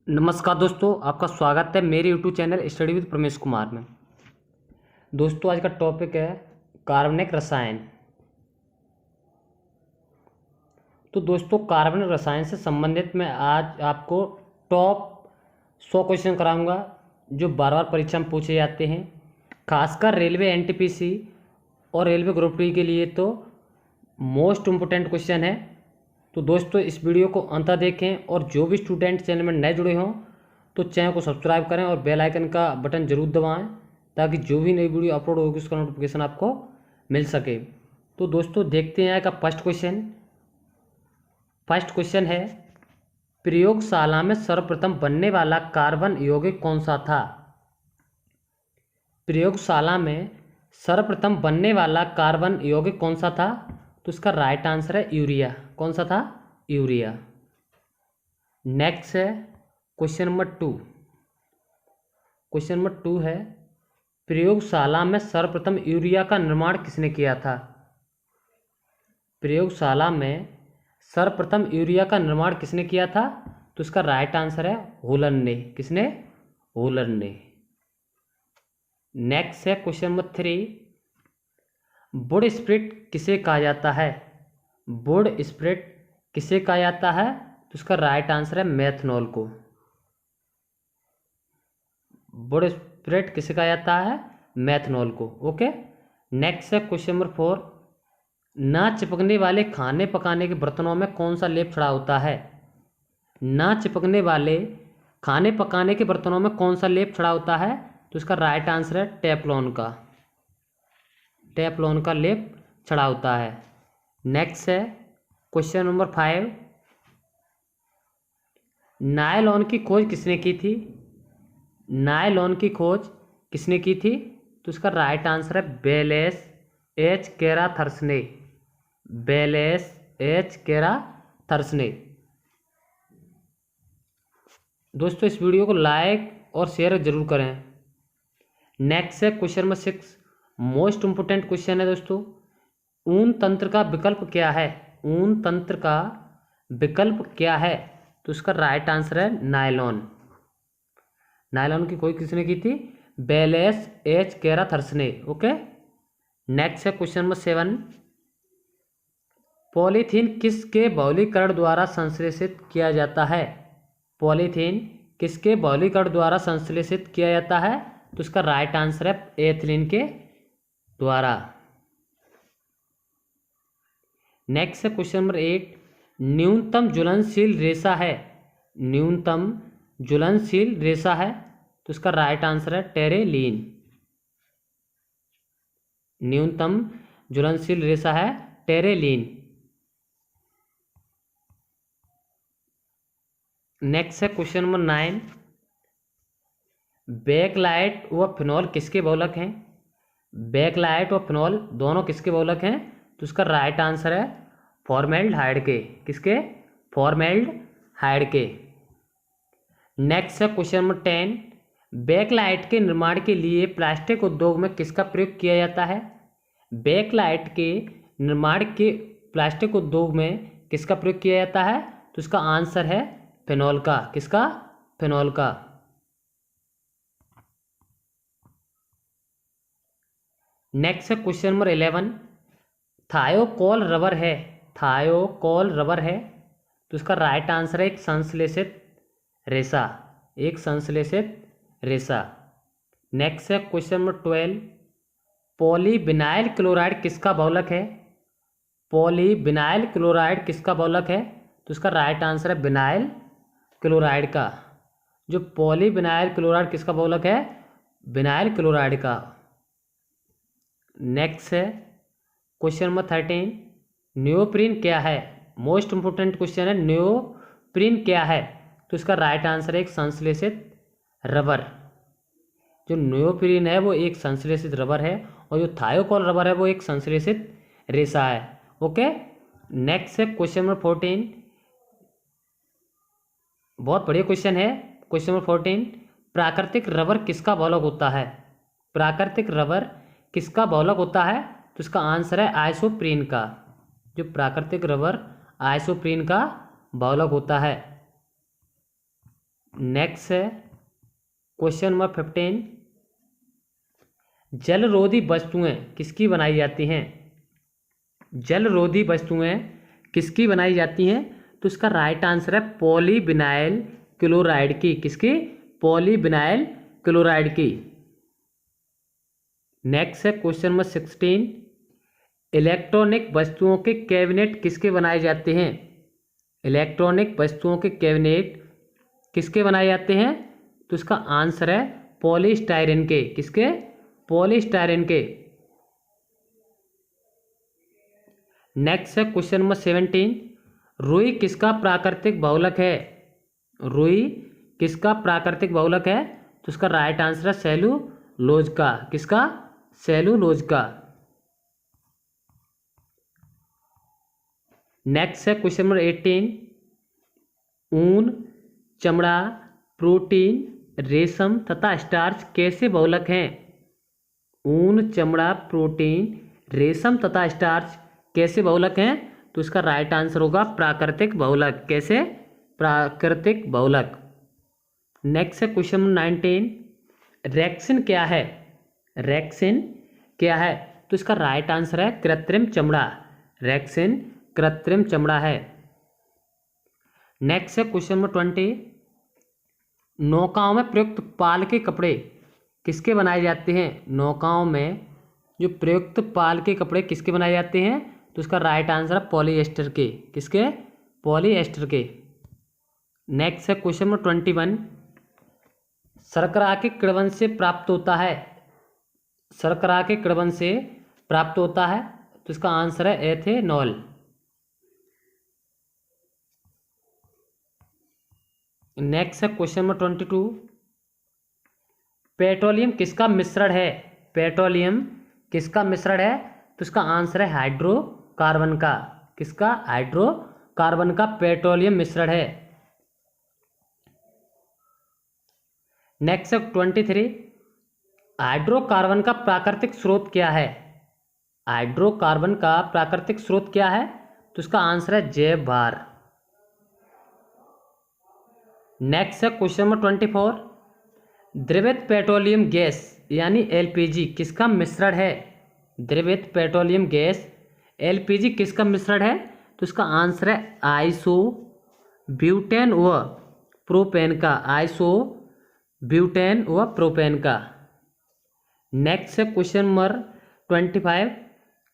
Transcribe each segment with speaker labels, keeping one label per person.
Speaker 1: नमस्कार दोस्तों, आपका स्वागत है मेरे YouTube channel study with Pramesh Kumar में। दोस्तों, आज का टॉपिक है कार्बनिक रसायन। तो दोस्तों, कार्बनिक रसायन से संबंधित मैं आज आपको टॉप 100 क्वेश्चन कराऊंगा जो बार बार परीक्षा में पूछे जाते हैं, खासकर रेलवे एनटीपीसी और रेलवे ग्रुप डी के लिए तो मोस्ट इम्पोर्टेंट क्वेश्चन है। तो दोस्तों, इस वीडियो को अंत तक देखें और जो भी स्टूडेंट चैनल में नए जुड़े हों तो चैनल को सब्सक्राइब करें और बेल आइकन का बटन जरूर दबाएं ताकि जो भी नई वीडियो अपलोड होगी उसका नोटिफिकेशन आपको मिल सके। तो दोस्तों, देखते हैं का फर्स्ट क्वेश्चन है, प्रयोगशाला में सर्वप्रथम बनने वाला कार्बन यौगिक कौन सा था? प्रयोगशाला में सर्वप्रथम बनने वाला कार्बन यौगिक कौन सा था? तो इसका राइट आंसर है यूरिया। कौन सा था? यूरिया। नेक्स्ट है क्वेश्चन नंबर 2। क्वेश्चन नंबर 2 है, प्रयोगशाला में सर्वप्रथम यूरिया का निर्माण किसने किया था? प्रयोगशाला में सर्वप्रथम यूरिया का निर्माण किसने किया था? तो इसका राइट आंसर है होलन ने। किसने? होलन ने। नेक्स्ट है क्वेश्चन नंबर 3, वुड स्प्रिट किसे कहा जाता है? वुड स्प्रिट किसे कहा जाता है? तो इसका राइट आंसर है मेथनॉल को। वुड स्प्रिट किसे कहा जाता है? मेथनॉल को। ओके। नेक्स्ट है क्वेश्चन नंबर 4, ना चिपकने वाले खाने पकाने के बर्तनों में कौन सा लेप चढ़ा होता है? ना चिपकने वाले खाने पकाने के बर्तनों में कौन सा लेप चढ़ा होता है? तो इसका राइट आंसर है टेफ्लॉन का। टेफ्लॉन का लेप चढ़ा होता है। नेक्स्ट है क्वेश्चन नंबर 5, नायलॉन की खोज किसने की थी? नायलॉन की खोज किसने की थी? तो इसका राइट आंसर है बेलेस एच कैराथर्स ने। बेलेस एच कैराथर्स ने। दोस्तों, इस वीडियो को लाइक और शेयर जरूर करें। नेक्स्ट है question number 6, most important question है दोस्तों, ऊन तंत्र का विकल्प क्या है? ऊन तंत्र का विकल्प क्या है? तो इसका राइट आंसर है नायलॉन। नायलॉन की खोज किसने की थी? बेलेस एच कैराथर्स ने। ओके। नेक्स्ट है क्वेश्चन नंबर 7, पॉलीथीन किसके बहुलीकरण द्वारा संश्लेषित किया जाता है? पॉलीथीन किसके बहुलीकरण द्वारा संश्लेषित किया जाता है? तो इसका राइट आंसर है एथिलीन के द्वारा। नेक्स्ट है क्वेश्चन नंबर 8, न्यूनतम ज्वलनशील रेशा है। न्यूनतम ज्वलनशील रेशा है तो इसका राइट आंसर है टेरेलीन। न्यूनतम ज्वलनशील रेशा है टेरेलीन। नेक्स्ट है क्वेश्चन नंबर 9, बैकलाइट व फिनॉल किसके बहुलक हैं? बैकलाइट व फिनॉल दोनों किसके बहुलक हैं? तो इसका राइट आंसर है फॉर्मेल्डिहाइड के। किसके? फॉर्मेल्डिहाइड के। नेक्स्ट है क्वेश्चन नंबर 10, बैकलाइट के निर्माण के लिए प्लास्टिक उद्योग में किसका प्रयोग किया जाता है? बैकलाइट के निर्माण के प्लास्टिक उद्योग में किसका प्रयोग किया जाता है? तो इसका आंसर है फिनॉल का। किसका? फिनॉल का। नेक्स्ट है क्वेश्चन नंबर 11, थायोकोल रबर है। थायोकोल रबर है तो इसका राइट आंसर है एक संश्लेषित रेशा। एक संश्लेषित रेशा। नेक्स्ट है क्वेश्चन नंबर 12, पॉलीविनाइल क्लोराइड किसका बहुलक है? पॉलीविनाइल क्लोराइड किसका बहुलक है? तो इसका राइट आंसर है विनाइल क्लोराइड का। जो पॉलीविनाइल क्लोराइड किसका बहुलक है? विनाइल क्लोराइड का। नेक्स्ट है क्वेश्चन नंबर 13, नियोप्रीन क्या है? मोस्ट इंपोर्टेंट क्वेश्चन है, नियोप्रीन क्या है? तो इसका राइट आंसर है एक संश्लेषित रबर। जो नियोप्रीन है वो एक संश्लेषित रबर है और जो थायोकोल रबर है वो एक संश्लेषित रेशा है। ओके। नेक्स्ट है क्वेश्चन नंबर 14, बहुत बढ़िया क्वेश्चन है। क्वेश्चन नंबर 14, प्राकृतिक रबर किसका बहुलक होता है? प्राकृतिक रबर किसका बहुलक होता है? तो इसका आंसर है आइसोप्रीन का। जो प्राकृतिक रबर आइसोप्रीन का बहुलक होता है। नेक्स्ट है क्वेश्चन नंबर 15, जलरोधी वस्तुएं किसकी बनाई जाती हैं? जलरोधी वस्तुएं किसकी बनाई जाती हैं? तो इसका राइट आंसर है पॉलीविनाइल क्लोराइड की। किसकी? पॉलीविनाइल क्लोराइड की। नेक्स्ट है क्वेश्चन नंबर 16, इलेक्ट्रॉनिक वस्तुओं के कैबिनेट किसके बनाए जाते हैं? इलेक्ट्रॉनिक वस्तुओं के कैबिनेट किसके बनाए जाते हैं? तो इसका आंसर है पॉलीस्टायरीन के। किसके? पॉलीस्टायरीन के। नेक्स्ट है क्वेश्चन नंबर 17, रुई किसका प्राकृतिक बहुलक है? रुई किसका प्राकृतिक बहुलक है? तो इसका राइट आंसर है सेलुलोज का। किसका? सेलुलोज का। नेक्स्ट है क्वेश्चन नंबर 18, ऊन, चमड़ा, प्रोटीन, रेशम तथा स्टार्च कैसे बहुलक हैं? ऊन, चमड़ा, प्रोटीन, रेशम तथा स्टार्च कैसे बहुलक हैं? तो इसका राइट आंसर होगा प्राकृतिक बहुलक। कैसे? प्राकृतिक बहुलक। नेक्स्ट है क्वेश्चन नंबर 19, रेक्सिन क्या है? रेक्सिन क्या है? तो इसका राइट आंसर है कृत्रिम चमड़ा। रेक्सिन कृत्रिम चमड़ा है। नेक्स्ट है क्वेश्चन नंबर 20, नौकाओं में प्रयुक्त पाल के कपड़े किसके बनाए जाते हैं? नौकाओं में जो प्रयुक्त पाल के कपड़े किसके बनाए जाते हैं? तो इसका राइट आंसर है पॉलीएस्टर के। किसके? पॉलीएस्टर के। नेक्स्ट है क्वेश्चन नंबर 21, शर्करा के किण्वन से प्राप्त होता है? शर्करा के किण्वन से प्राप्त होता है तो इसका आंसर है एथेनॉल। नेक्स्ट है क्वेश्चन नंबर 22, पेट्रोलियम किसका मिश्रण है? पेट्रोलियम किसका मिश्रण है? तो इसका आंसर है हाइड्रोकार्बन का। किसका? हाइड्रोकार्बन का पेट्रोलियम मिश्रण है। नेक्स्ट है 23, हाइड्रोकार्बन का प्राकृतिक स्रोत क्या है? हाइड्रोकार्बन का प्राकृतिक स्रोत क्या है? तो इसका आंसर है जैव भार। नेक्स्ट है क्वेश्चन नंबर 24, द्रवित पेट्रोलियम गैस यानी एलपीजी किसका मिश्रण है? द्रवित पेट्रोलियम गैस एलपीजी किसका मिश्रण है? तो इसका आंसर है आइसो ब्यूटेन व प्रोपेन का। आइसो ब्यूटेन व प्रोपेन का। नेक्स्ट है क्वेश्चन नंबर 25,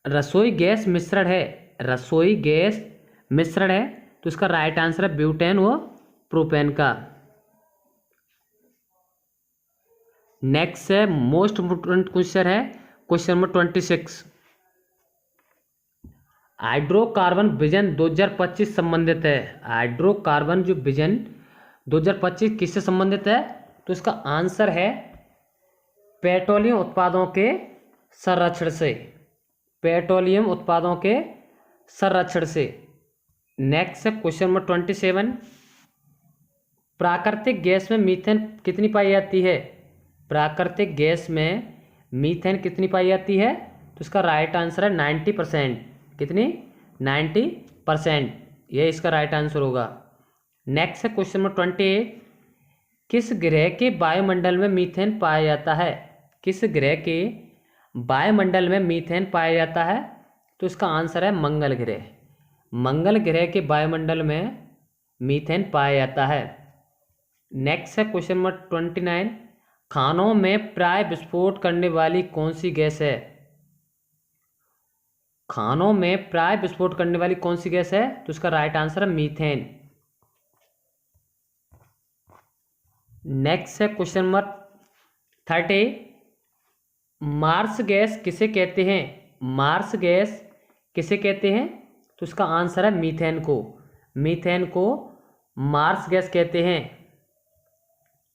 Speaker 1: रसोई गैस मिश्रण है? रसोई गैस मिश्रण है तो इसका राइट आंसर है ब्यूटेन व प्रोपेन का। नेक्स्ट है मोस्ट इम्पोर्टेंट क्वेश्चन है क्वेश्चन नंबर 26, हाइड्रोकार्बन विजन 2025 संबंधित है? हाइड्रोकार्बन जो विजन 2025 किससे संबंधित है? तो इसका आंसर है पेट्रोलियम उत्पादों के संरक्षण से। पेट्रोलियम उत्पादों के संरक्षण से। नेक्स्ट है क्वेश्चन नंबर 27, प्राकृतिक गैस में मीथेन कितनी पाई जाती है? प्राकृतिक गैस में मीथेन कितनी पाई जाती है? तो इसका राइट आंसर है 90%। कितनी? 90%। ये इसका राइट आंसर होगा। नेक्स्ट है क्वेश्चन नंबर 28, किस ग्रह के वायुमंडल में मीथेन पाया जाता है? किस ग्रह के वायुमंडल में मीथेन पाया जाता है? तो इसका आंसर है मंगल ग्रह। मंगल ग्रह के वायुमंडल में मीथेन पाया जाता है। नेक्स्ट है क्वेश्चन नंबर 29, खानों में प्राय विस्फोट करने वाली कौन सी गैस है? खानों में प्राय विस्फोट करने वाली कौन सी गैस है? तो इसका राइट आंसर है मीथेन। नेक्स्ट है क्वेश्चन नंबर 30, मार्स गैस किसे कहते हैं? मार्स गैस किसे कहते हैं? तो इसका आंसर है मीथेन को। मीथेन को मार्स गैस कहते हैं।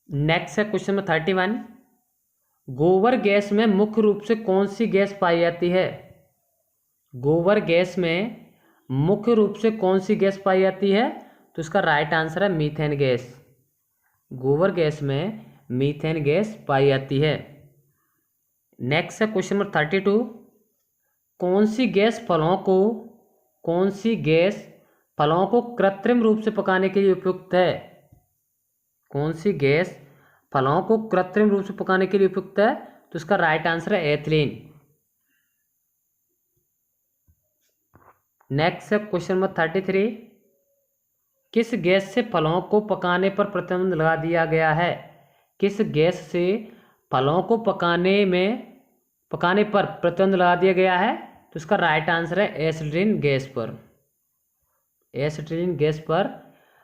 Speaker 1: नेक्स्ट है क्वेश्चन नंबर 31, गोबर गैस में मुख्य रूप से कौन सी गैस पाई जाती है? गोबर गैस में मुख्य रूप से कौन सी गैस पाई जाती है? तो इसका राइट आंसर है मीथेन गैस। गोबर गैस में मीथेन गैस पाई जाती है। नेक्स्ट है क्वेश्चन नंबर 32, कौन सी गैस फलों को कृत्रिम रूप से पकाने के लिए उपयुक्त है? कौन सी गैस फलों को कृत्रिम रूप से पकाने के लिए उपयुक्त है? तो इसका राइट आंसर है एथिलीन। नेक्स्ट है क्वेश्चन नंबर 33। किस गैस से फलों को पकाने पर प्रतिबंध लगा दिया गया है? किस गैस से फलों को पकाने पर प्रतिबंध लगा दिया गया है? तो इसका राइट आंसर है एसिटिलीन गैस पर। एसिटिलीन गैस पर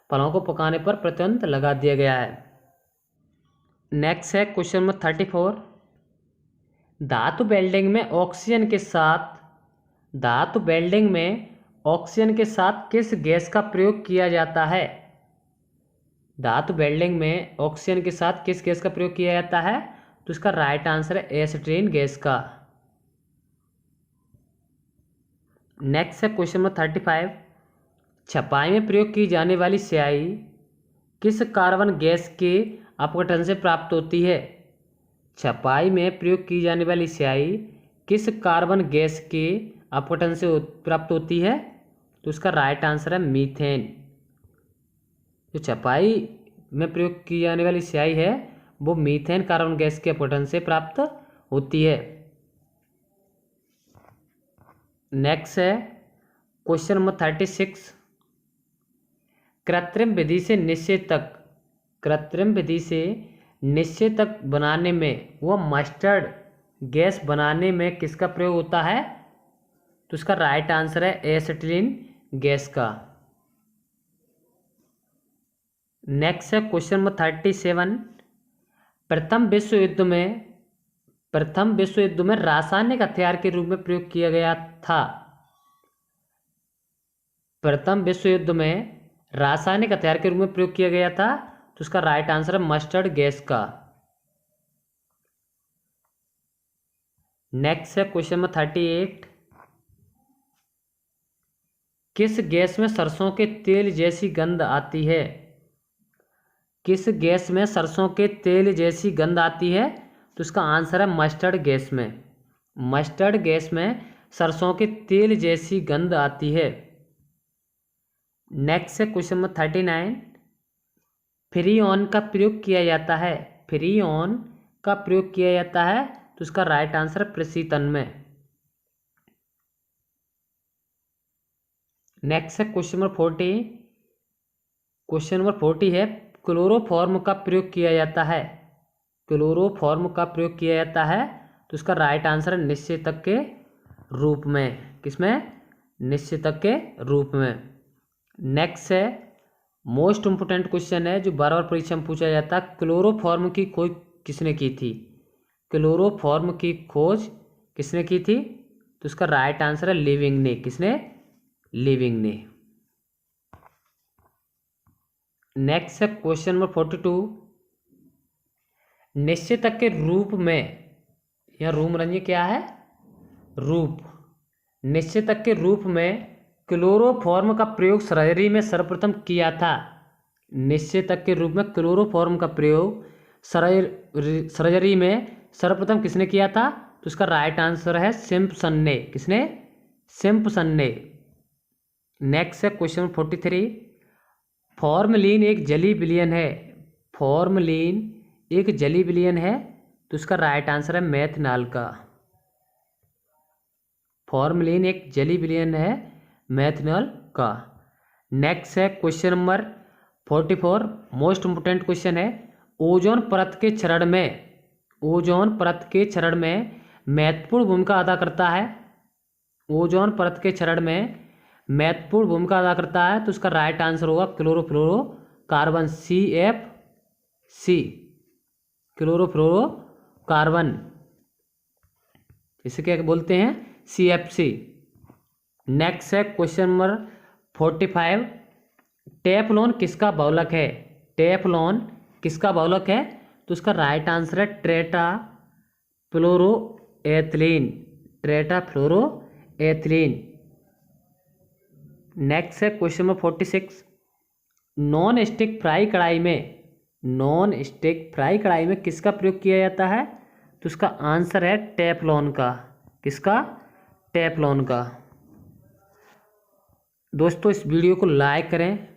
Speaker 1: फलों को पकाने पर प्रतिबंध लगा दिया गया है। नेक्स्ट है क्वेश्चन नंबर 34। धातु वेल्डिंग में ऑक्सीजन के साथ किस गैस का प्रयोग किया जाता है? धातु वेल्डिंग में ऑक्सीजन के साथ किस गैस का प्रयोग किया जाता है? तो इसका राइट आंसर है एसिटिलीन गैस का। नेक्स्ट है क्वेश्चन नंबर 35। छपाई में प्रयोग की जाने वाली स्याही किस कार्बन गैस के अपघटन से प्राप्त होती है? छपाई में प्रयोग की जाने वाली स्याही किस कार्बन गैस के अपघटन से प्राप्त होती है? तो इसका राइट आंसर है मीथेन। जो छपाई में प्रयोग की जाने वाली स्याही है वो मीथेन कार्बन गैस के अपघटन से प्राप्त होती है। नेक्स्ट है क्वेश्चन नंबर 36। कृत्रिम विधि से निश्चय तक बनाने में व मस्टर्ड गैस बनाने में किसका प्रयोग होता है? तो इसका राइट आंसर है एसिटिलीन गैस का। नेक्स्ट है क्वेश्चन नंबर 37। प्रथम विश्व युद्ध में रासायनिक हथियार के रूप में प्रयोग किया गया था। प्रथम विश्व युद्ध में रासायनिक हथियार के रूप में प्रयोग किया गया था। तो उसका राइट आंसर है मस्टर्ड गैस का। नेक्स्ट है क्वेश्चन नंबर 38। किस गैस में सरसों के तेल जैसी गंध आती है? किस गैस में सरसों के तेल जैसी गंध आती है? तो इसका आंसर है मस्टर्ड गैस में। मस्टर्ड गैस में सरसों के तेल जैसी गंध आती है। नेक्स्ट है क्वेश्चन नंबर 39। फ्रीऑन का प्रयोग किया जाता है। फ्रीऑन का प्रयोग किया जाता है तो इसका राइट आंसर है प्रशीतन में। नेक्स्ट है क्वेश्चन नंबर 40। क्वेश्चन नंबर 40 है क्लोरोफॉर्म का प्रयोग किया जाता है। क्लोरोफॉर्म का प्रयोग किया जाता है तो इसका राइट आंसर है निश्चेतक के रूप में। किसमें? निश्चेतक के रूप में। नेक्स्ट है मोस्ट इंपोर्टेंट क्वेश्चन है जो बार बार परीक्षा में पूछा जाता है। क्लोरोफॉर्म की खोज किसने की थी? क्लोरोफॉर्म की खोज किसने की थी? तो इसका राइट आंसर है लिविंग ने। किसने? लिविंग ने। नेक्स्ट है क्वेश्चन नंबर 42। निश्चेतक के रूप में या रूम रंजी क्या है? रूप। निश्चेतक के रूप में क्लोरोफॉर्म का प्रयोग सर्जरी में सर्वप्रथम किया था। निश्चेतक के रूप में क्लोरोफॉर्म का प्रयोग सर्जरी में सर्वप्रथम किसने किया था? तो इसका राइट आंसर है सिम्पसन ने। किसने? सिम्पसन ने। नेक्स्ट है क्वेश्चन 43। फॉर्मलिन एक जली विलयन है। फॉर्मलिन एक जली विलयन है तो इसका राइट आंसर है मेथनॉल का। फॉर्मलिन एक जली विलयन है मेथनॉल का। नेक्स्ट है question number 44। Most important question है ओजोन परत के क्षरण में महत्वपूर्ण भूमिका अदा करता है। ओजोन परत के क्षरण में महत्वपूर्ण भूमिका अदा करता है तो उसका राइट आंसर होगा क्लोरोफ्लोरोकार्बन CFC। क्लोरोफ्लोरोकार्बन इसे क्या बोलते हैं? CFC। नेक्स्ट है क्वेश्चन नंबर 45। टेफ्लॉन किसका बहुलक है? टेफ्लॉन किसका बहुलक है? तो उसका राइट आंसर है टेट्राफ्लोरोएथिलीन। टेट्राफ्लोरोएथिलीन। नेक्स्ट है question number 46। Non stick fry कढ़ाई में किसका प्रयोग किया जाता है? तो उसका आंसर है टेफ्लॉन का। किसका? टेफ्लॉन का। दोस्तों इस वीडियो को लाइक करें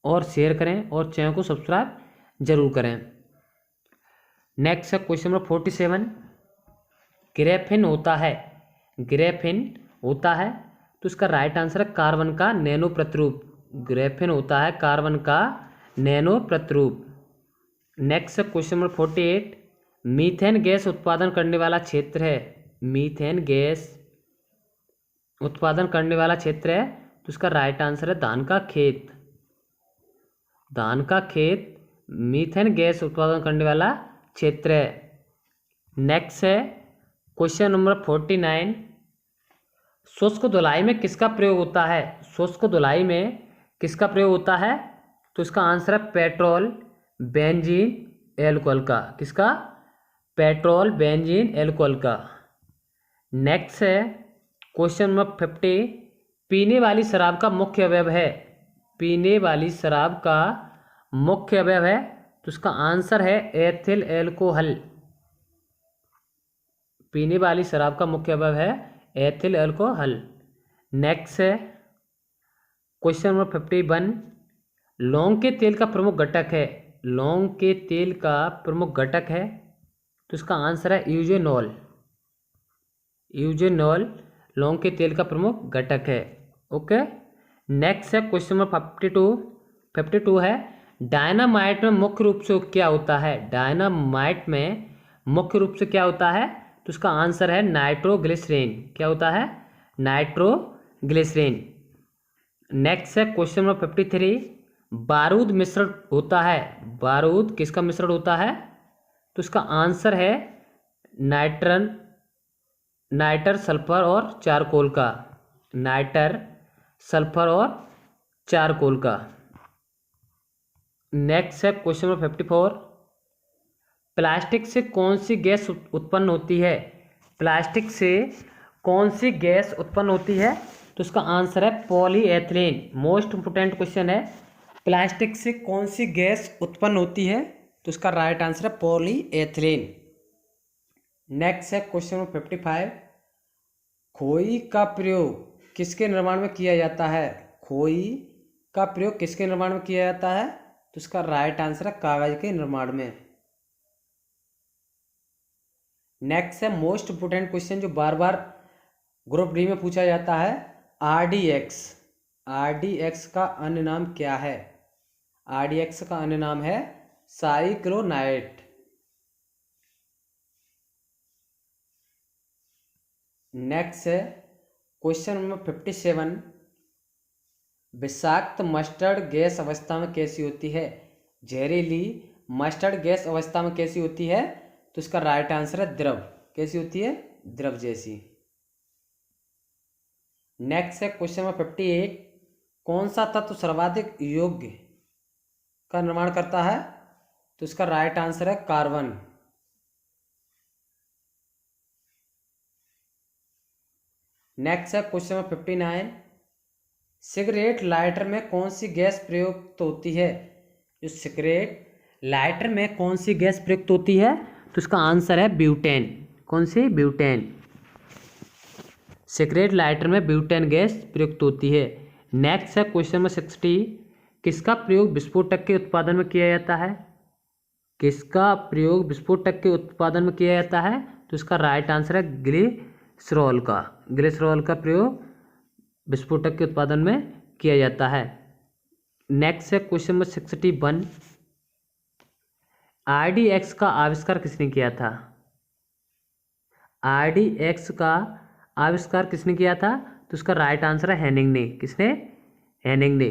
Speaker 1: और शेयर करें और चैनल को सब्सक्राइब जरूर करें। नेक्स्ट है क्वेश्चन नंबर 47, ग्रेफिन होता है, ग्रेफिन होता है तो इसका राइट आंसर है कार्बन का नैनो प्रतिरूप। ग्रेफिन होता है कार्बन का नैनो प्रतिरूप। नेक्स्ट है क्वेश्चन नंबर 48, मीथेन गैस उत्पादन करने वाला क्षेत्र है, मीथेन गैस उत्पादन करने वाला क्षेत्र है तो इसका राइट आंसर है धान का खेत। धान का खेत मीथेन गैस उत्पादन करने वाला क्षेत्र है। नेक्स्ट है क्वेश्चन नंबर 49, शुष्क धुलाई में किसका प्रयोग होता है, शुष्क धुलाई में किसका प्रयोग होता है तो इसका आंसर है पेट्रोल बेंजीन एल्कोहल का। किसका? पेट्रोल बेंजीन एल्कोहल का। नेक्स्ट है क्वेश्चन नंबर 50, पीने वाली शराब का मुख्य अवयव है, पीने वाली शराब का मुख्य अवयव है तो इसका आंसर है एथिल एल्कोहल। पीने वाली शराब का मुख्य अवयव है एथिल एल्कोहल। नेक्स्ट है क्वेश्चन नंबर 51, लौंग के तेल का प्रमुख घटक है, लौंग के तेल का प्रमुख घटक है तो इसका आंसर है यूजेनॉल। यूजेनॉल लौंग के तेल का प्रमुख घटक है। ओके। नेक्स्ट है क्वेश्चन नंबर 52 है, डायनामाइट में मुख्य रूप से क्या होता है, डायनामाइट में मुख्य रूप से क्या होता है तो इसका आंसर है नाइट्रोग्लिसरीन। क्या होता है? नाइट्रोग्लिसरीन। नेक्स्ट है क्वेश्चन नंबर 53, बारूद मिश्रण होता है, बारूद किसका मिश्रण होता है तो इसका आंसर है नाइटर सल्फर और चारकोल का, नाइटर सल्फर और चारकोल का। नेक्स्ट है क्वेश्चन नंबर 54, प्लास्टिक से कौन सी गैस उत्पन्न होती है, प्लास्टिक से कौन सी गैस उत्पन्न होती है तो इसका आंसर है पॉलीएथिलीन। मोस्ट इंपोर्टेंट क्वेश्चन है, प्लास्टिक से कौन सी गैस उत्पन्न होती है तो इसका राइट आंसर है पॉलीएथिलीन। नेक्स्ट है क्वेश्चन नंबर 55, खोई का प्रयोग किसके निर्माण में किया जाता है, खोई का प्रयोग किसके निर्माण में किया जाता है तो इसका राइट आंसर है कागज के निर्माण में। नेक्स्ट है मोस्ट इंपोर्टेंट क्वेश्चन जो बार बार ग्रुप डी में पूछा जाता है, आरडीएक्स, आरडीएक्स का अन्य नाम क्या है, आरडीएक्स का अन्य नाम है साइक्लोनाइट। नेक्स्ट है क्वेश्चन नंबर 57, विषाक्त मस्टर्ड गैस अवस्था में कैसी होती है, जहरीली मस्टर्ड गैस अवस्था में कैसी होती है तो इसका राइट आंसर है द्रव। कैसी होती है? द्रव जैसी। नेक्स्ट है क्वेश्चन नंबर 58, कौन सा तत्व सर्वाधिक योग्य का निर्माण करता है तो इसका राइट आंसर है कार्बन। नेक्स्ट है क्वेश्चन नंबर 59, सिगरेट लाइटर में कौन सी गैस प्रयुक्त होती है, जो सिगरेट लाइटर में कौन सी गैस प्रयुक्त होती है तो इसका आंसर है ब्यूटेन। कौन सी? ब्यूटेन। सिगरेट लाइटर में ब्यूटेन गैस प्रयुक्त होती है। नेक्स्ट है क्वेश्चन नंबर 60, किसका प्रयोग विस्फोटक के उत्पादन में किया जाता है, किसका प्रयोग विस्फोटक के उत्पादन में किया जाता है तो इसका राइट आंसर है ग्लिसरॉल का। ग्लिसरॉल का प्रयोग विस्फोटक के उत्पादन में किया जाता है। नेक्स्ट है क्वेश्चन नंबर 61, आरडीएक्स का आविष्कार किसने किया था, आरडीएक्स का आविष्कार किसने किया था तो उसका राइट आंसर है हेनिंग ने। किसने? हेनिंग ने।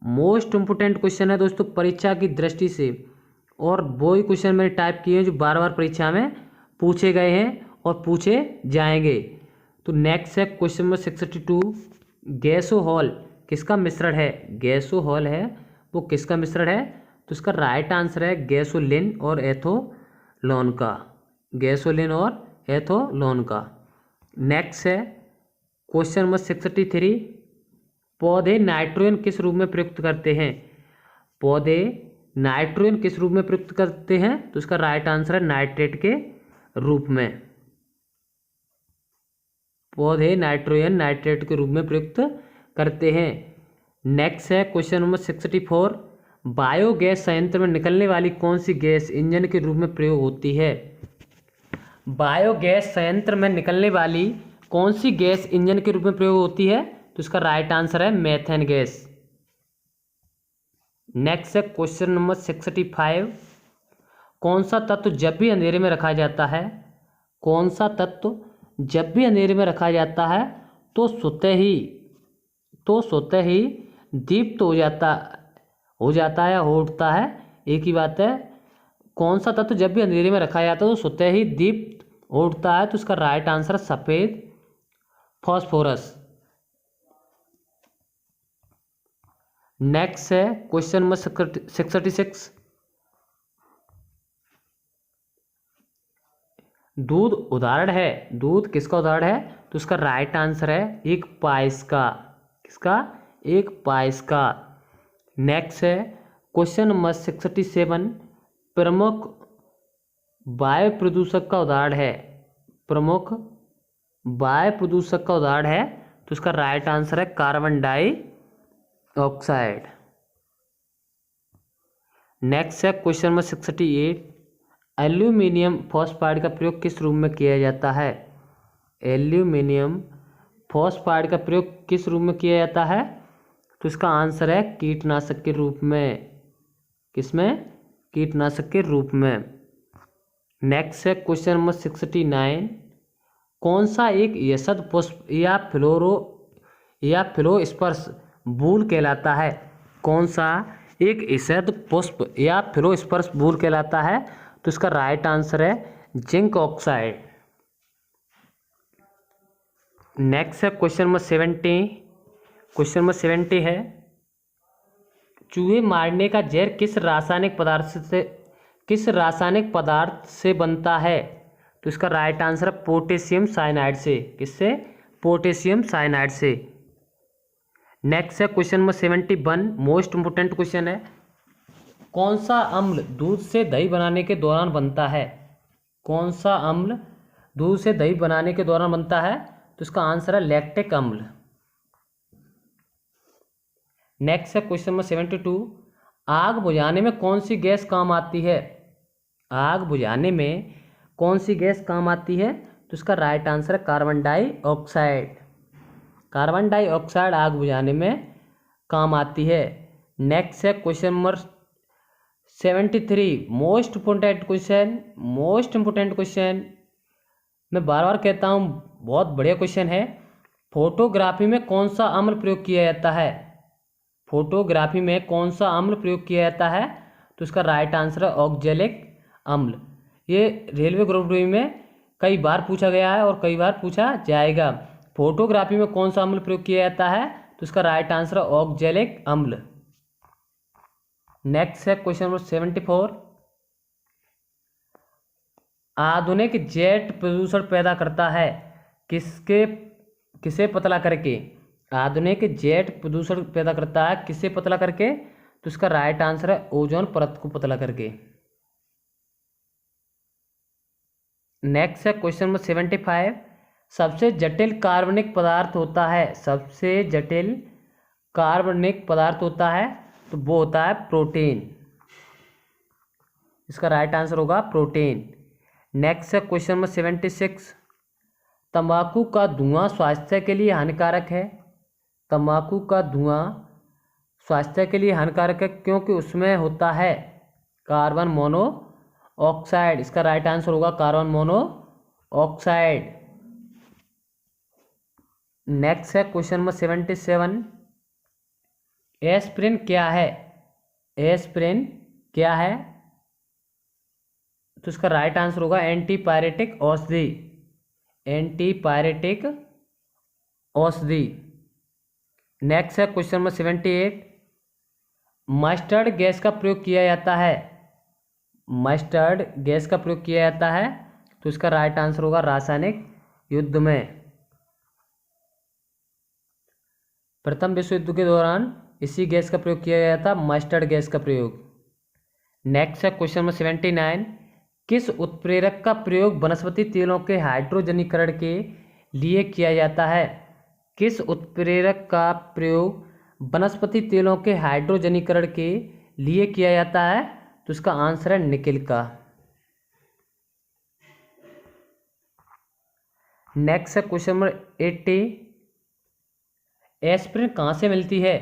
Speaker 1: मोस्ट इंपोर्टेंट क्वेश्चन है दोस्तों परीक्षा की दृष्टि से, और वो ही क्वेश्चन मैंने टाइप किए हैं जो बार बार परीक्षा में पूछे गए हैं और पूछे जाएंगे। तो नेक्स्ट है क्वेश्चन नंबर 62, गैसोहॉल किसका मिश्रण है, गैसोहॉल है वो किसका मिश्रण है तो इसका राइट आंसर है गैसोलीन और एथोलोन का, गैसोलीन और एथोलोन का। नेक्स्ट है क्वेश्चन नंबर 63, पौधे नाइट्रोजन किस रूप में प्रयुक्त करते हैं, पौधे नाइट्रोजन किस रूप में प्रयुक्त करते हैं तो इसका राइट आंसर है नाइट्रेट के रूप में। पौधे नाइट्रोजन नाइट्रेट के रूप में प्रयुक्त करते हैं। नेक्स्ट है क्वेश्चन नंबर 64, बायोगैस संयंत्र में निकलने वाली कौन सी गैस इंजन के रूप में प्रयोग होती है? बायोगैस संयंत्र में निकलने वाली कौन सी गैस इंजन के रूप में प्रयोग होती है? तो इसका राइट आंसर है मेथेन गैस। नेक्स्ट है क्वेश्चन नंबर 65। कौन सा तत्व जब भी अंधेरे में रखा जाता है, कौन सा तत्व जब भी अंधेरे में रखा जाता है तो स्वतः ही दीप्त हो जाता है या हो उठता है? एक ही बात है। कौन सा तत्व जब भी अंधेरे में रखा जाता है तो स्वतः ही दीप्त हो उठता है? तो इसका राइट आंसर है सफेद फॉस्फोरस। नेक्स्ट है क्वेश्चन नंबर 66। दूध उदाहरण है, दूध किसका उदाहरण है? तो इसका राइट आंसर है एक पायस का। किसका? एक पायस का। नेक्स्ट है क्वेश्चन नंबर 67। प्रमुख वायु प्रदूषक का उदाहरण है, प्रमुख वायु प्रदूषक का उदाहरण है? तो इसका राइट आंसर है कार्बन डाइऑक्साइड। नेक्स्ट है क्वेश्चन नंबर 68। एल्यूमिनियम फॉस्फाइड का प्रयोग किस रूप में किया जाता है? एल्यूमिनियम फॉस्फाइड का प्रयोग किस रूप में किया जाता है? तो इसका आंसर है कीटनाशक के रूप में। किसमें? कीटनाशक के रूप में। नेक्स्ट है क्वेश्चन नंबर 69। कौन सा एक यशद पुष्प या फ्लोस्पर्श बूल कहलाता है? कौन सा एक यशद पुष्प या फ्लोस्पर्श बूल कहलाता है? तो इसका राइट आंसर है जिंक ऑक्साइड। नेक्स्ट है क्वेश्चन नंबर 70। क्वेश्चन नंबर 70 है चूहे मारने का जहर किस रासायनिक पदार्थ से बनता है? तो इसका राइट आंसर है पोटेशियम साइनाइड से। किससे? पोटेशियम साइनाइड से। नेक्स्ट है question number 71। Most important question है। कौन सा अम्ल दूध से दही बनाने के दौरान बनता है? कौन सा अम्ल दूध से दही बनाने के दौरान बनता है? तो इसका आंसर है लैक्टिक अम्ल। नेक्स्ट है क्वेश्चन नंबर 72। आग बुझाने में कौन सी गैस काम आती है? आग बुझाने में कौन सी गैस काम आती है? तो इसका राइट आंसर है कार्बन डाइऑक्साइड। कार्बन डाइऑक्साइड आग बुझाने में काम आती है। नेक्स्ट है question number 73। Most important question मैं बार बार कहता हूँ, बहुत बढ़िया क्वेश्चन है। फोटोग्राफी में कौन सा अम्ल प्रयोग किया जाता है? फोटोग्राफी में कौन सा अम्ल प्रयोग किया जाता है? तो इसका राइट आंसर है ऑक्जेलिक अम्ल। ये रेलवे ग्रुप डी में कई बार पूछा गया है और कई बार पूछा जाएगा। फोटोग्राफी में कौन सा अम्ल प्रयोग किया जाता है? तो इसका राइट आंसर है ऑक्जेलिक अम्ल। नेक्स्ट है क्वेश्चन नंबर 74। आधुनिक जेट प्रदूषण पैदा करता है किसे पतला करके? आधुनिक जेट प्रदूषण पैदा करता है किसे पतला करके? तो इसका राइट आंसर है ओजोन परत को पतला करके। नेक्स्ट है क्वेश्चन नंबर 75। सबसे जटिल कार्बनिक पदार्थ होता है, सबसे जटिल कार्बनिक पदार्थ होता है तो वो होता है प्रोटीन। इसका राइट आंसर होगा प्रोटीन। नेक्स्ट है क्वेश्चन नंबर 76। तंबाकू का धुआं स्वास्थ्य के लिए हानिकारक है। तंबाकू का धुआं स्वास्थ्य के लिए हानिकारक है क्योंकि उसमें होता है कार्बन मोनोऑक्साइड। इसका राइट आंसर होगा कार्बन मोनोऑक्साइड। नेक्स्ट है क्वेश्चन नंबर 77। एस्पिरिन क्या है? एस्पिरिन क्या है? तो इसका राइट आंसर होगा एंटीपायरेटिक औषधि। एंटीपायरेटिक औषधि। नेक्स्ट है क्वेश्चन नंबर 78। मस्टर्ड गैस का प्रयोग किया जाता है, मस्टर्ड गैस का प्रयोग किया जाता है तो इसका राइट आंसर होगा रासायनिक युद्ध में। प्रथम विश्व युद्ध के दौरान इसी गैस का प्रयोग किया गया था, मस्टर्ड गैस का प्रयोग। नेक्स्ट है क्वेश्चन नंबर 79। किस उत्प्रेरक का प्रयोग वनस्पति तेलों के हाइड्रोजनीकरण के लिए किया जाता है? किस उत्प्रेरक का प्रयोग वनस्पति तेलों के हाइड्रोजनीकरण के लिए किया जाता है? तो इसका आंसर है निकिल का। नेक्स्ट है क्वेश्चन नंबर 80। एस्पिरिन कहाँ से मिलती है?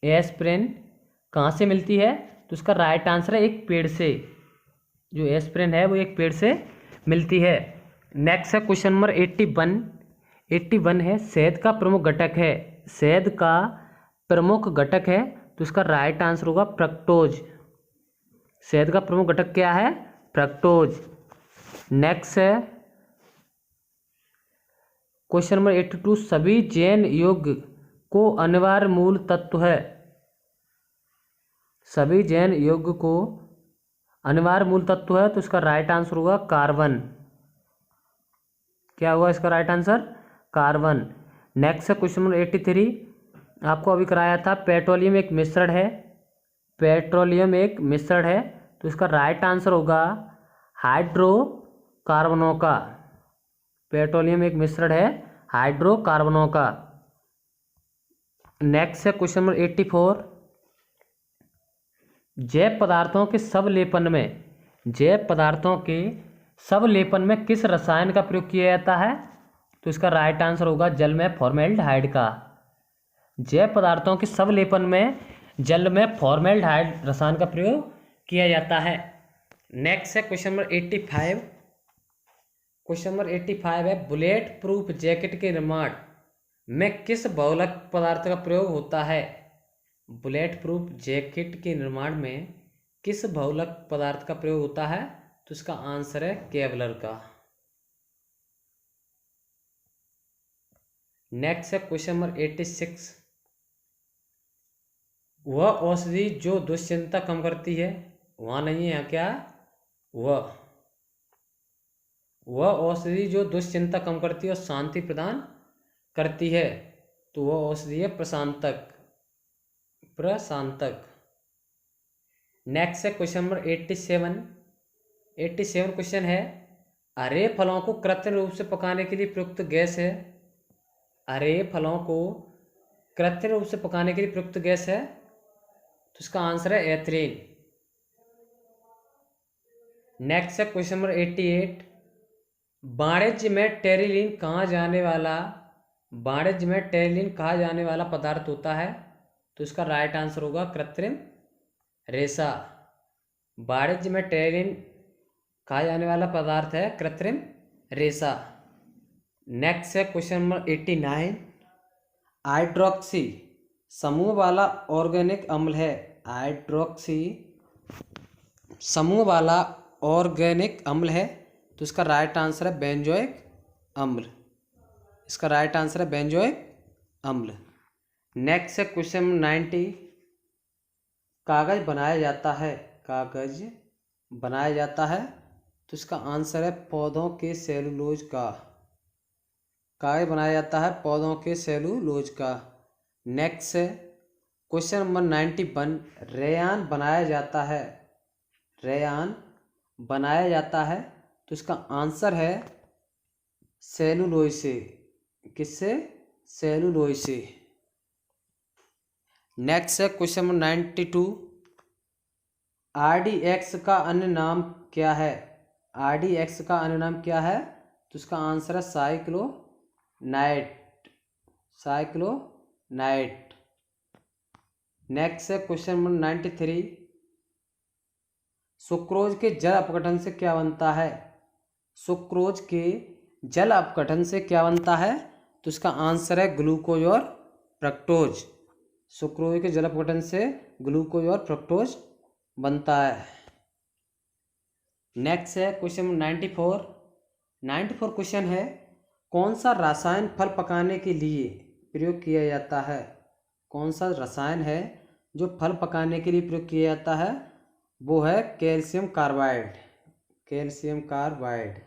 Speaker 1: एस्पिरिन कहाँ से मिलती है? तो इसका राइट आंसर है एक पेड़ से। जो एस्पिरिन है वो एक पेड़ से मिलती है। नेक्स्ट है क्वेश्चन नंबर 81। 81 है शहद का प्रमुख घटक है। शहद का प्रमुख घटक है तो इसका राइट आंसर होगा फ्रक्टोज। शहद का प्रमुख घटक क्या है? फ्रक्टोज। नेक्स्ट है क्वेश्चन नंबर 82। सभी जैन योग को अनिवार्य मूल तत्व है। सभी जैन योग को अनिवार्य मूल तत्व है तो इसका राइट आंसर होगा कार्बन। क्या हुआ इसका राइट आंसर? कार्बन। नेक्स्ट है क्वेश्चन नंबर 83। आपको अभी कराया था पेट्रोलियम एक मिश्रण है। पेट्रोलियम एक मिश्रण है तो इसका राइट आंसर होगा हाइड्रोकार्बनों का। पेट्रोलियम एक मिश्रण है हाइड्रोकार्बनों का। नेक्स्ट है क्वेश्चन नंबर 84। जैव पदार्थों के सबलेपन में, जैव पदार्थों के सबलेपन में किस रसायन का प्रयोग किया जाता है? तो इसका राइट आंसर होगा जल में फॉर्मेल्डिहाइड का। जैव पदार्थों के सबलेपन में जल में फॉर्मेल्डिहाइड रसायन का प्रयोग किया जाता है। नेक्स्ट है क्वेश्चन नंबर 85। क्वेश्चन नंबर 85 है बुलेट प्रूफ जैकेट के निर्माण में किस बहुलक पदार्थ का प्रयोग होता है? बुलेट प्रूफ जैकेट के निर्माण में किस बहुलक पदार्थ का प्रयोग होता है? तो इसका आंसर है केवलर का। नेक्स्ट है क्वेश्चन नंबर 86। वह औषधि जो दुश्चिंता कम करती है, वहाँ नहीं है, यहाँ क्या? वह औषधि जो दुश्चिंता कम करती है और शांति प्रदान करती है तो वह औषधि है प्रशांतक। प्रशांतक। नेक्स्ट है क्वेश्चन नंबर 87। 87 क्वेश्चन है हरे फलों को कृत्रिम रूप से पकाने के लिए प्रयुक्त गैस है। हरे फलों को कृत्रिम रूप से पकाने के लिए प्रयुक्त गैस है तो इसका आंसर है एथिलीन। नेक्स्ट है क्वेश्चन नंबर 88। वाणिज्य में टेरिलीन कहा जाने वाला, वाणिज्य में टेरिलीन कहा जाने वाला पदार्थ होता है तो इसका राइट आंसर होगा कृत्रिम रेशा। वाणिज्य में टेरिलीन कहा जाने वाला पदार्थ है कृत्रिम रेशा। नेक्स्ट है क्वेश्चन नंबर 89। हाइड्रोक्सी समूह वाला ऑर्गेनिक अम्ल है। हाइड्रोक्सी समूह वाला ऑर्गेनिक अम्ल है तो इसका राइट आंसर है बेंजोइक अम्ल। इसका राइट आंसर है बेंजोइक अम्ल। नेक्स्ट है क्वेश्चन 90। कागज बनाया जाता है, कागज बनाया जाता है तो इसका आंसर है पौधों के सेलुलोज का। कागज बनाया जाता है पौधों के सेलुलोज का। नेक्स्ट है क्वेश्चन नंबर 91। रेयान बनाया जाता है, रेयान बनाया जाता है तो इसका आंसर है सेलुलोज से। किससे? सेलुलोज से। नेक्स्ट है क्वेश्चन नंबर 92। RDX का अन्य नाम क्या है? RDX का अन्य नाम क्या है? तो इसका आंसर है साइक्लोनाइट। साइक्लोनाइट। नेक्स्ट है क्वेश्चन नंबर 93। सुक्रोज के जल अपघटन से क्या बनता है? सुक्रोज के जल अपघटन से क्या बनता है? तो इसका आंसर है ग्लूकोज और फ्रक्टोज। सुक्रोज के जल अपघटन से ग्लूकोज और फ्रक्टोज बनता है। नेक्स्ट है क्वेश्चन 94। 94 क्वेश्चन है कौन सा रसायन फल पकाने के लिए प्रयोग किया जाता है? कौन सा रसायन है जो फल पकाने के लिए प्रयोग किया जाता है? वो है calcium carbide. Calcium carbide.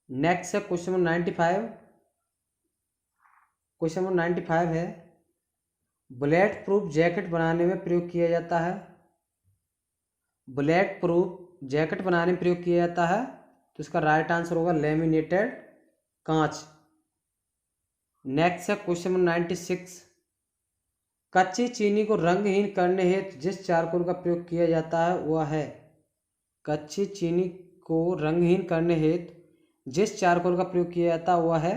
Speaker 1: Next है क्वेश्चन नंबर 95। क्वेश्चन नंबर 95 है बुलेट प्रूफ जैकेट बनाने में प्रयोग किया जाता है। बुलेट प्रूफ जैकेट बनाने में प्रयोग किया जाता है तो इसका राइट आंसर होगा लेमिनेटेड कांच। नेक्स्ट है क्वेश्चन नंबर 96। कच्ची चीनी को रंगहीन करने हेतु जिस चारकोल का प्रयोग किया जाता है वह है। कच्ची चीनी को रंगहीन करने हेतु जिस चारकोल का प्रयोग किया जाता है वह है,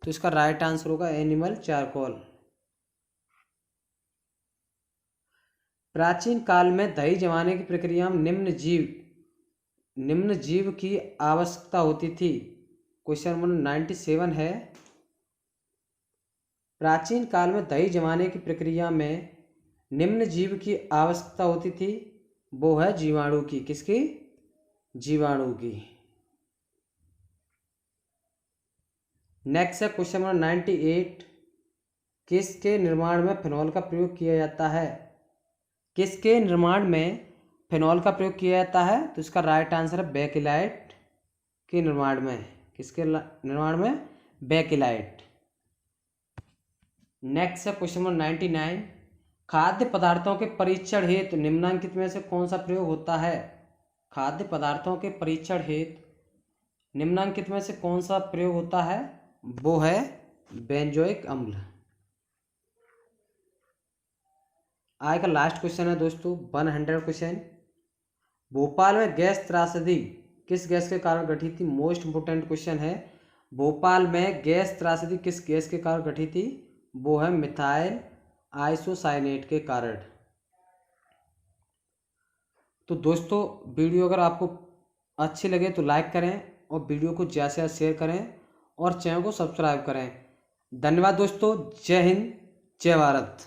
Speaker 1: तो इसका राइट आंसर होगा एनिमल चारकोल। प्राचीन काल में दही जमाने की प्रक्रिया में निम्न जीव की आवश्यकता होती थी। क्वेश्चन नंबर 97 है। प्राचीन काल में दही जमाने की प्रक्रिया में निम्न जीव की आवश्यकता होती थी, वो है जीवाणु की। किसकी? जीवाणु की। नेक्स्ट है क्वेश्चन नंबर 98। किसके निर्माण में फिनॉल का प्रयोग किया जाता है? किसके निर्माण में फिनॉल का प्रयोग किया जाता है? तो इसका राइट आंसर है बेकिलाइट के निर्माण में। किसके निर्माण में? बेकिलाइट। नेक्स्ट है क्वेश्चन नंबर 99। खाद्य पदार्थों के परीक्षण हेतु निम्नलिखित में से कौन सा प्रयोग होता है? खाद्य पदार्थों के परीक्षण हेतु निम्नलिखित में से कौन सा प्रयोग होता है? वो है बेंजोइक अम्ल। आज का लास्ट क्वेश्चन है दोस्तों 100 क्वेश्चन। भोपाल में गैस त्रासदी किस गैस के कारण घटी थी? मोस्ट इंपोर्टेंट क्वेश्चन है। भोपाल में गैस त्रासदी किस गैस के कारण घटी थी? वो है मिथाइल आइसोसाइनेट के कारण। तो दोस्तों वीडियो अगर आपको अच्छी लगे तो लाइक करें और वीडियो को ज़्यादा से ज़्यादा शेयर करें और चैनल को सब्सक्राइब करें। धन्यवाद दोस्तों। जय हिंद, जय भारत।